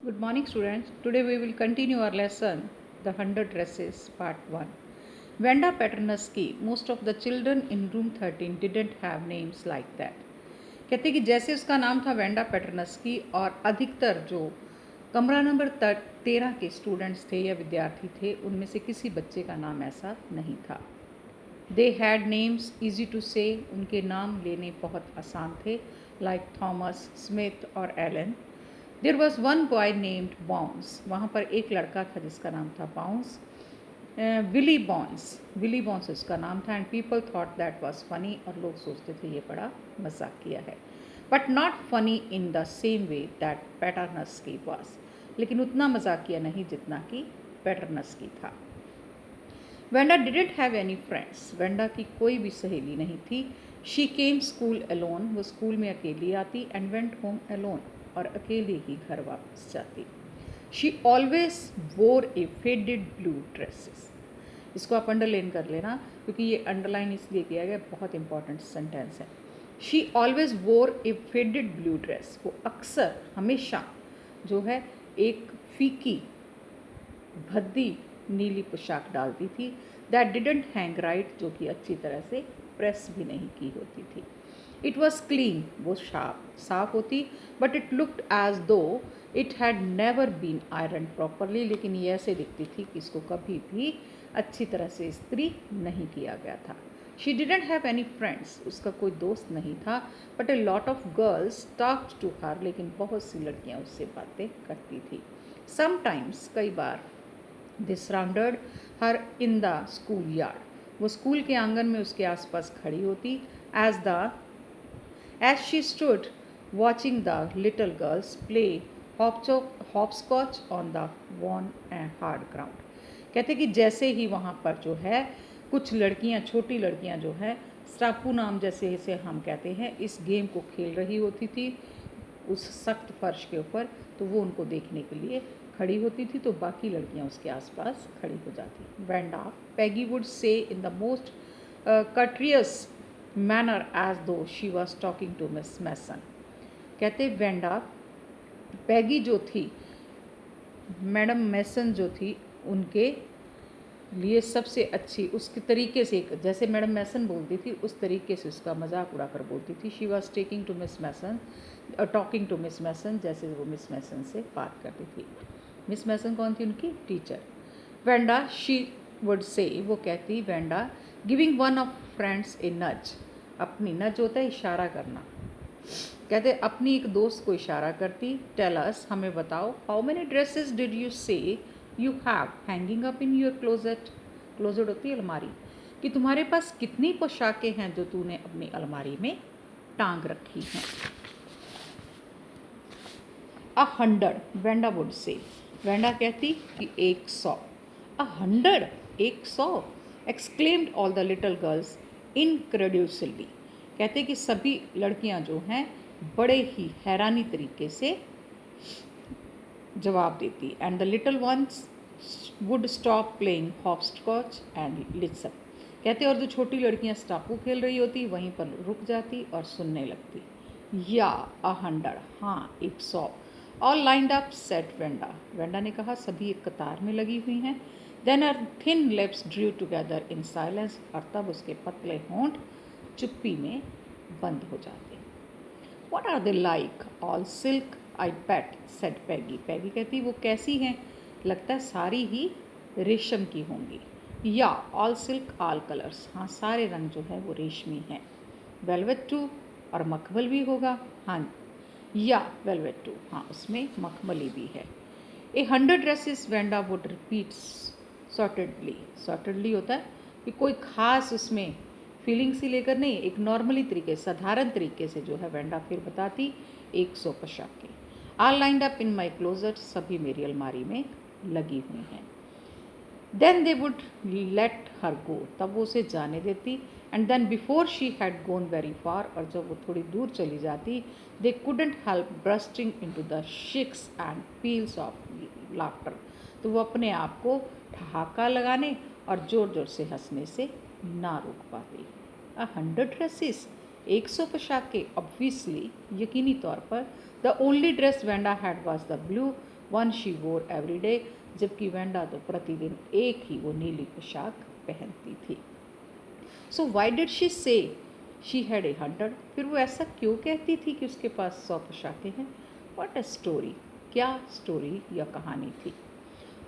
Good morning, students. Today we will continue our lesson, The 100 Dresses, Part 1. Vanda Paternoski, most of the children in room 13 didn't have names like that. कहते कि जैसे उसका नाम था Wanda पेटरनस्की और अधिकतर जो कमरा नंबर 13 के स्टूडेंट्स थे या विद्यार्थी थे उनमें से किसी बच्चे का नाम ऐसा नहीं था. They had names easy to say, उनके नाम लेने बहुत आसान थे, लाइक थॉमस, स्मिथ और Allen. There was one boy named Bounce, वहाँ पर एक लड़का था जिसका नाम था बाउंस. विली बॉन्स उसका नाम था. And people thought that was funny, और लोग सोचते थे ये बड़ा मजाक किया है. But not funny in the same way that Petronski was, लेकिन उतना मजाकिया नहीं जितना कि पेटरनस्की था. Wanda didn't have any friends, Wanda की कोई भी सहेली नहीं थी. शी केम स्कूल अलोन, वो स्कूल में अकेली आती. एंड वेंट होम अलोन, और अकेले ही घर वापस जाती. शी ऑलवेज वोर ए फेडेड ब्लू ड्रेसेस. इसको आप अंडरलाइन कर लेना क्योंकि ये अंडरलाइन इसलिए किया गया, बहुत इंपॉर्टेंट सेंटेंस है. शी ऑलवेज वोर ए फेडेड ब्लू ड्रेस, वो अक्सर हमेशा जो है एक फीकी भद्दी नीली पोशाक डालती थी. दैट डिडेंट हैंग राइट, जो कि अच्छी तरह से प्रेस भी नहीं की होती थी. इट वॉज क्लीन, वो साफ होती. But it looked as though it had never been iron properly, लेकिन ये ऐसे दिखती थी कि इसको कभी भी अच्छी तरह से इस्त्री नहीं किया गया था. She didn't have any friends, उसका कोई दोस्त नहीं था. But a lot of girls talked to her, लेकिन बहुत सी लड़कियां उससे बातें करती थी. समटाइम्स, कई बार, they surrounded her in the school yard, वो स्कूल के आंगन में उसके आसपास खड़ी होती. As she stood watching the little girls play hopscotch on the worn and hard ground. कहते कि जैसे ही वहाँ पर जो है कुछ लड़कियाँ, छोटी लड़कियाँ जो है स्टापू नाम जैसे इसे हम कहते हैं, इस गेम को खेल रही होती थी उस सख्त फर्श के ऊपर, तो वो उनको देखने के लिए खड़ी होती थी. तो बाकी लड़कियाँ उसके आसपास खड़ी हो जाती. Wanda, Peggy would say in the most courteous manner as though she was talking to Miss Mason. कहते वेंडा, पैगी जो थी, मैडम मैसन जो थी, उनके लिए सबसे अच्छी उसके तरीके से, जैसे मैडम मैसन बोलती थी उस तरीके से उसका मजाक उड़ाकर बोलती थी. She was taking to Miss Mason, talking to Miss Mason, जैसे वो मिस मैसन से बात करती थी. मिस मैसन कौन थी? उनकी टीचर. वेंडा, शी वुड से, वो कहती Wanda, giving one of friends a nudge, अपनी नज होता है इशारा करना. कहते अपनी एक दोस्त को इशारा करती. टेल अस, हमें बताओ, how many dresses did you say you have hanging up in your closet. Closet होती है अलमारी, कि तुम्हारे पास कितनी पोशाकें हैं जो तूने अपनी अलमारी में टांग रखी हैं. 100, वेंडा वुड से, वेंडा कहती कि 100. 100, 100, exclaimed all the little girls incredulously. कहते कि सभी लड़कियां जो हैं बड़े ही हैरानी तरीके से जवाब देती. And the little ones would stop playing hopscotch and listen. कहते और जो छोटी लड़कियां स्टापू खेल रही होती वहीं पर रुक जाती और सुनने लगती. या 100, हाँ 100. All lined up said Wanda, Wanda ने कहा सभी एक कतार में लगी हुई हैं. Then her thin lips drew together in silence, और तब उसके पतले होंठ चुप्पी में बंद हो जाते. What are they like? All silk, I bet, said Peggy. Peggy कहती वो कैसी हैं? लगता है सारी ही रेशम की होंगी. या ऑल सिल्क ऑल कलर्स, हाँ सारे रंग जो है वो रेशमी हैं. वेलवेट टू, और मखमल भी होगा. हाँ, या वेलवेट टू, हाँ उसमें मखमली भी है. 100 ड्रेसेस, वेंडा वुड रिपीट सॉर्टेडली. सॉर्टेडली होता है कि कोई खास उसमें फीलिंग से लेकर नहीं, एक नॉर्मली तरीके, साधारण तरीके से जो है वेंडा फिर बताती. 100 पोशाकें. All lined up in my closet, सभी मेरी अलमारी में लगी हुई हैं. Then they would let her go, तब वो उसे जाने देती. And then before she had gone very far, और जब वो थोड़ी दूर चली जाती, they couldn't help bursting into the shrieks and peals of laughter. तो वो अपने आप को ठहाका लगाने और ज़ोर ज़ोर से हंसने से ना रोक पाती. 100 ड्रेसेस, 100 पोशाकें. ऑब्वियसली, यकीनी तौर पर, the only dress Wanda had was the blue, one she वोर एवरी डे, जबकि वेंडा तो प्रतिदिन एक ही वो नीली पोशाक पहनती थी। सो वाई डिड शी से शी हैड 100? फिर वो ऐसा क्यों कहती थी कि उसके पास 100 पोशाकें हैं? व्हाट अ स्टोरी, क्या स्टोरी या कहानी थी।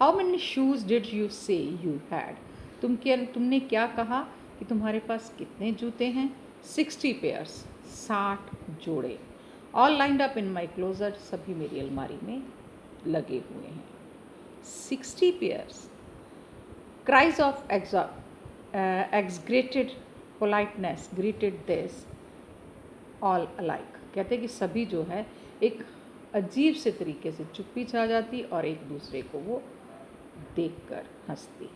How many shoes did you say you had? तुमने क्या कहा कि तुम्हारे पास कितने जूते हैं? 60 पेयर्स, 60 जोड़े। ऑल लाइंड अप इन माई क्लोजट, सभी मेरी अलमारी में लगे हुए हैं। 60 pairs. Cries of exaggerated politeness greeted this all alike। कहते कि सभी जो है एक अजीब से तरीके से चुप्पी छा जाती और एक दूसरे को वो देखकर हंसती।